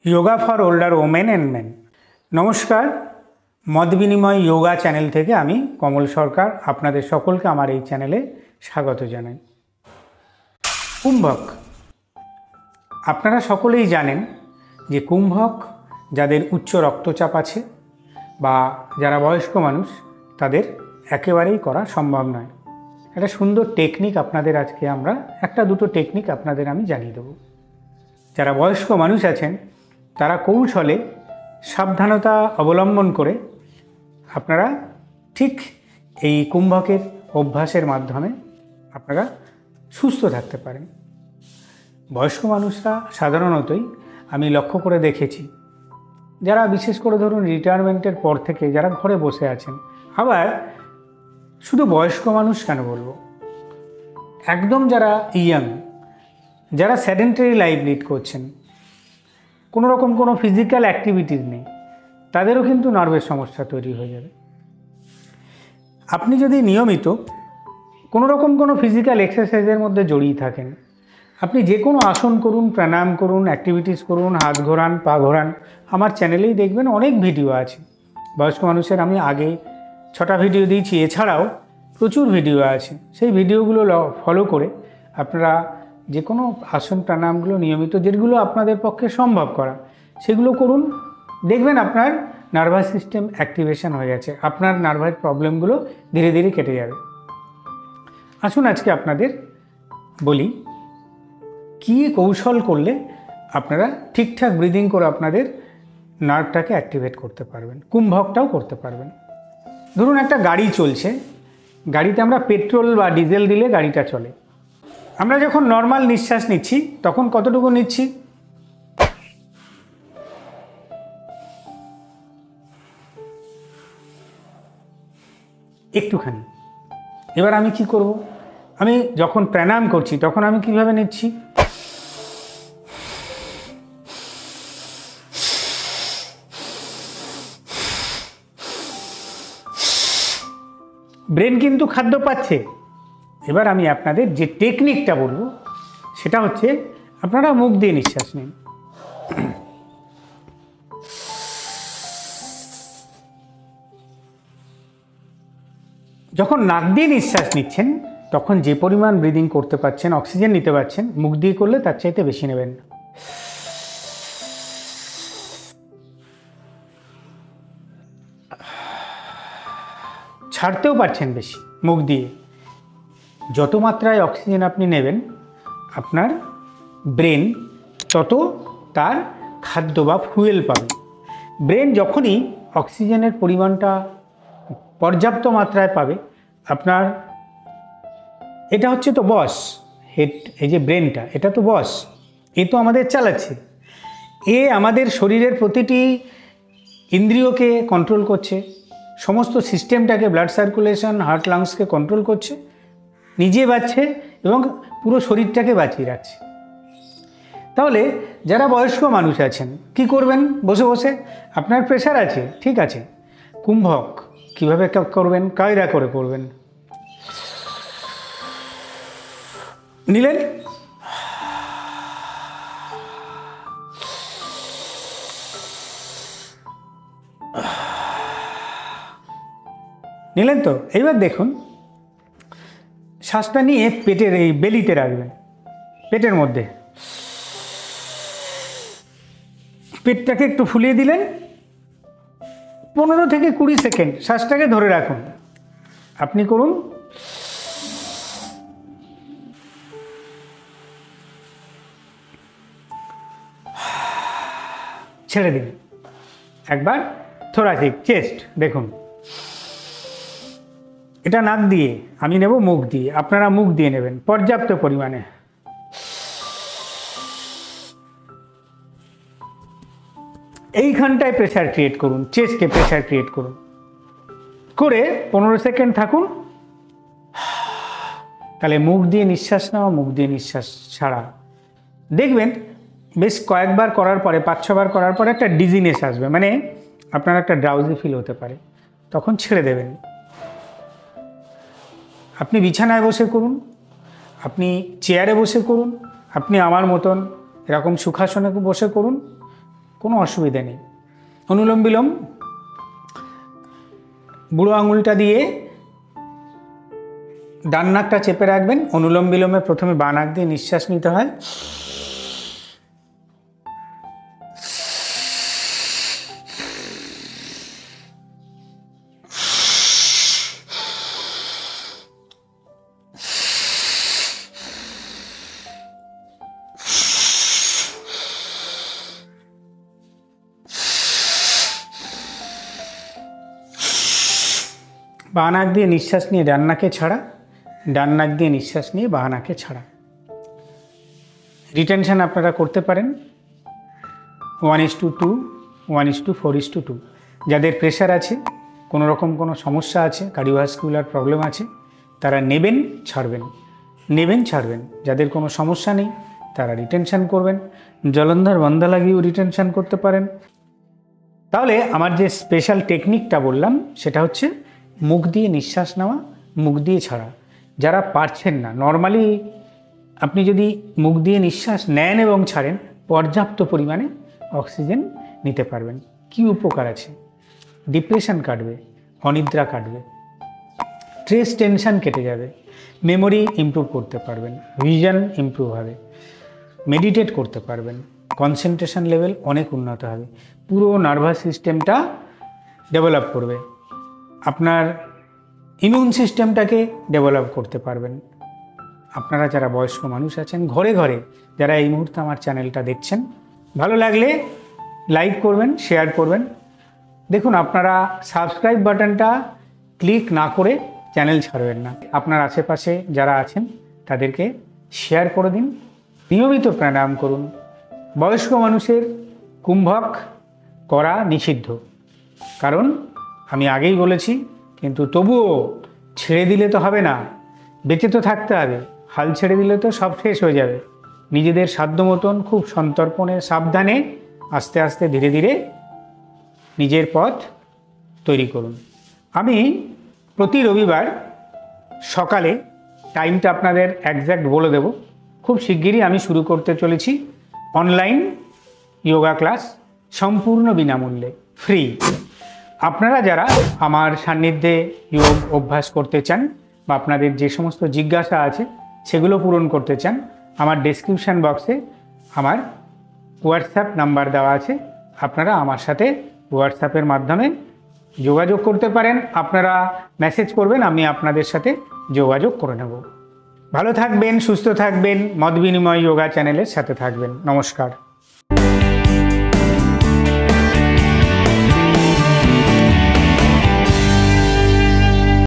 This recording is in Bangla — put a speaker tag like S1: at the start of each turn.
S1: Yoga for older women and men. नमस्कार, मत विनिमय योगा चैनल থেকে আমি কমল সরকার আপনাদের সকলকে আমার এই চ্যানেলে স্বাগত জানাই। কুম্ভক, আপনারা সকলেই জানেন যে কুম্ভক যাদের উচ্চ রক্তচাপ আছে বা যারা বয়স্ক মানুষ তাদের একেবারেই করা সম্ভব নয়। একটা সুন্দর টেকনিক আপনাদের আজকে আমরা একটা দুটো টেকনিক আপনাদের আমি জানিয়ে দেব। যারা বয়স্ক মানুষ আছেন তারা কৌশলে সাবধানতা অবলম্বন করে আপনারা ঠিক এই কুম্ভকের অভ্যাসের মাধ্যমে আপনারা সুস্থ থাকতে পারেন। বয়স্ক মানুষরা সাধারণতই আমি লক্ষ্য করে দেখেছি, যারা বিশেষ করে ধরুন রিটায়ারমেন্টের পর থেকে যারা ঘরে বসে আছেন, আবার শুধু বয়স্ক মানুষ কেন বলবো, একদম যারা ইয়াং, যারা সেডেন্টারি লাইফ লিড করছেন, কোনো রকম কোনো ফিজিক্যাল অ্যাক্টিভিটিস নেই, তাদেরও কিন্তু নার্ভের সমস্যা তৈরি হয়ে যাবে। আপনি যদি নিয়মিত কোনো রকম কোনো ফিজিক্যাল এক্সারসাইজের মধ্যে জড়িয়ে থাকেন, আপনি যে কোনো আসন করুন, প্রাণায়াম করুন, অ্যাক্টিভিটিস করুন, হাত ঘোরান, পা ঘোরান, আমার চ্যানেলেই দেখবেন অনেক ভিডিও আছে। বয়স্ক মানুষের আমি আগে 6টা ভিডিও দিয়েছি, এছাড়াও প্রচুর ভিডিও আছে। সেই ভিডিওগুলো ফলো করে আপনারা যে কোনো আসন প্রাণায়ামগুলো নিয়মিত যেগুলো আপনাদের পক্ষে সম্ভব করা সেগুলো করুন, দেখবেন আপনার নার্ভাস সিস্টেম অ্যাক্টিভেশন হয়ে গেছে, আপনার নার্ভাস প্রবলেমগুলো ধীরে ধীরে কেটে যাবে। আসুন আজকে আপনাদের বলি কী কৌশল করলে আপনারা ঠিকঠাক ব্রিদিং করে আপনাদের নার্ভটাকে অ্যাক্টিভেট করতে পারবেন, কুম্ভকটাও করতে পারবেন। ধরুন একটা গাড়ি চলছে, গাড়িতে আমরা পেট্রোল বা ডিজেল দিলে গাড়িটা চলে। আমরা যখন নর্মাল নিঃশ্বাস নিচ্ছি তখন কতটুকু নিচ্ছি? একটুখানি। এবার আমি কি করব, আমি যখন প্রাণায়াম করছি তখন আমি কিভাবে নিচ্ছি? ব্রেন কিন্তু খাদ্য পাচ্ছে। এবার আমি আপনাদের যে টেকনিকটা বলবো সেটা হচ্ছে আপনারা মুখ দিয়ে নিঃশ্বাস নিন। যখন নাক দিয়ে নিঃশ্বাস নিচ্ছেন তখন যে পরিমাণ ব্রিদিং করতে পারছেন, অক্সিজেন নিতে পারছেন, মুখ দিয়ে করলে তার চাইতে বেশি নেবেন। ছাড়তেও পারছেন বেশি মুখ দিয়ে। যত মাত্রায় অক্সিজেন আপনি নেবেন আপনার ব্রেন তত তার খাদ্য বা ফুয়েল পাবে। ব্রেন যখনই অক্সিজেনের পরিমাণটা পর্যাপ্ত মাত্রায় পাবে, আপনার এটা হচ্ছে তো বস, হেড, এই যে ব্রেনটা এটা তো বস, এ তো আমাদের চালাচ্ছে, এ আমাদের শরীরের প্রতিটি ইন্দ্রিয়কে কন্ট্রোল করছে, সমস্ত সিস্টেমটাকে, ব্লাড সার্কুলেশন, হার্ট, লাংসকে কন্ট্রোল করছে, নিজে বাঁচছে এবং পুরো শরীরটাকে বাঁচিয়ে রাখছে। তাহলে যারা বয়স্ক মানুষ আছেন কি করবেন? বসে বসে আপনার প্রেশার আছে, ঠিক আছে, কুম্ভক কীভাবে করবেন? কায়দা করে করবেন। নিলেন, নিলেন তো এইবার দেখুন শ্বাসটা নিয়ে পেটের এই বেলিতে রাখবেন, পেটের মধ্যে পেটটাকে একটু ফুলিয়ে দিলেন। 15 থেকে 20 সেকেন্ড শ্বাসটাকে ধরে রাখুন। আপনি করুন, ছেড়ে দিন। একবার থোরাসিক, চেস্ট দেখুন, এটা নাক দিয়ে, আমি নেব মুখ দিয়ে, আপনারা মুখ দিয়ে নেবেন পর্যাপ্ত পরিমাণে। এইখানটায় প্রেশার ক্রিয়েট করুন, চেস্টে প্রেশার ক্রিয়েট করুন, করে 15 সেকেন্ড থাকুন। তাহলে মুখ দিয়ে নিঃশ্বাস নেওয়া, মুখ দিয়ে নিঃশ্বাস ছাড়া, দেখবেন বেশ কয়েকবার করার পরে, 5-6 বার করার পরে একটা ডিজিনেস আসবে, মানে আপনার একটা ড্রাউজি ফিল হতে পারে, তখন ছেড়ে দেবেন। আপনি বিছানায় বসে করুন, আপনি চেয়ারে বসে করুন, আপনি আমার মতন এরকম সুখাসনে বসে করুন, কোনো অসুবিধা নেই। অনুলোম বিলোম বুড়ো আঙুলটা দিয়ে ডান নাকটা চেপে রাখবেন। অনুলোম বিলোমে প্রথমে বাঁ নাক দিয়ে নিঃশ্বাস নিতে হয়। বাঁ নাক দিয়ে নিঃশ্বাস নিয়ে ডান নাকে ছাড়া, ডান নাক দিয়ে নিঃশ্বাস নিয়ে বাঁ নাকে ছাড়া। রিটেনশন আপনারা করতে পারেন 1:2, 1:4:2। যাদের প্রেশার আছে, কোনো রকম কোনো সমস্যা আছে, কার্ডিওভাস্কুলার প্রবলেম আছে, তারা নেবেন ছাড়বেন, নেবেন ছাড়বেন। যাদের কোনো সমস্যা নেই তারা রিটেনশন করবেন। জলন্ধর বন্ধা লাগিয়েও রিটেনশন করতে পারেন। তাহলে আমার যে স্পেশাল টেকনিকটা বললাম সেটা হচ্ছে মুখ দিয়ে নিঃশ্বাস নেওয়া, মুখ দিয়ে ছাড়া। যারা পারছেন না, নর্মালি আপনি যদি মুখ দিয়ে নিঃশ্বাস নেন এবং ছাড়েন, পর্যাপ্ত পরিমাণে অক্সিজেন নিতে পারবেন। কি উপকার আছে? ডিপ্রেশন কাটবে, অনিদ্রা কাটবে, স্ট্রেস টেনশন কেটে যাবে, মেমোরি ইমপ্রুভ করতে পারবেন, ভিশন ইমপ্রুভ হবে, মেডিটেট করতে পারবেন, কনসেন্ট্রেশন লেভেল অনেক উন্নত হবে, পুরো নার্ভাস সিস্টেমটা ডেভেলপ করবে, আপনার ইমিউন সিস্টেমটাকে ডেভেলপ করতে পারবেন। আপনারা যারা বয়স্ক মানুষ আছেন, ঘরে ঘরে যারা এই মুহূর্তে আমার চ্যানেলটা দেখছেন, ভালো লাগলে লাইক করবেন, শেয়ার করবেন। দেখুন, আপনারা সাবস্ক্রাইব বাটনটা ক্লিক না করে চ্যানেল ছাড়বেন না। আপনার আশেপাশে যারা আছেন তাদেরকে শেয়ার করে দিন। নিয়মিত প্রাণায়াম করুন। বয়স্ক মানুষের কুম্ভক করা নিষিদ্ধ, কারণ আমি আগেই বলেছি, কিন্তু তবুও ছেড়ে দিলে তো হবে না, বেঁচে তো থাকতে হবে। হাল ছেড়ে দিলে তো সব শেষ হয়ে যাবে। নিজেদের সাধ্য মতন খুব সন্তর্পণে, সাবধানে, আস্তে আস্তে, ধীরে ধীরে নিজের পথ তৈরি করুন। আমি প্রতি রবিবার সকালে টাইমটা আপনাদের একজ্যাক্ট বলে দেব। খুব শিগগিরই আমি শুরু করতে চলেছি অনলাইন যোগা ক্লাস, সম্পূর্ণ বিনামূল্যে, ফ্রি। আপনারা যারা আমার সান্নিধ্যে যোগ অভ্যাস করতে চান বা আপনাদের যে সমস্ত জিজ্ঞাসা আছে সেগুলো পূরণ করতে চান, আমার ডেসক্রিপশান বক্সে আমার হোয়াটসঅ্যাপ নাম্বার দেওয়া আছে। আপনারা আমার সাথে হোয়াটসঅ্যাপের মাধ্যমে যোগাযোগ করতে পারেন। আপনারা মেসেজ করবেন, আমি আপনাদের সাথে যোগাযোগ করে নেব। ভালো থাকবেন, সুস্থ থাকবেন, মত বিনিময় যোগা চ্যানেলের সাথে থাকবেন। নমস্কার।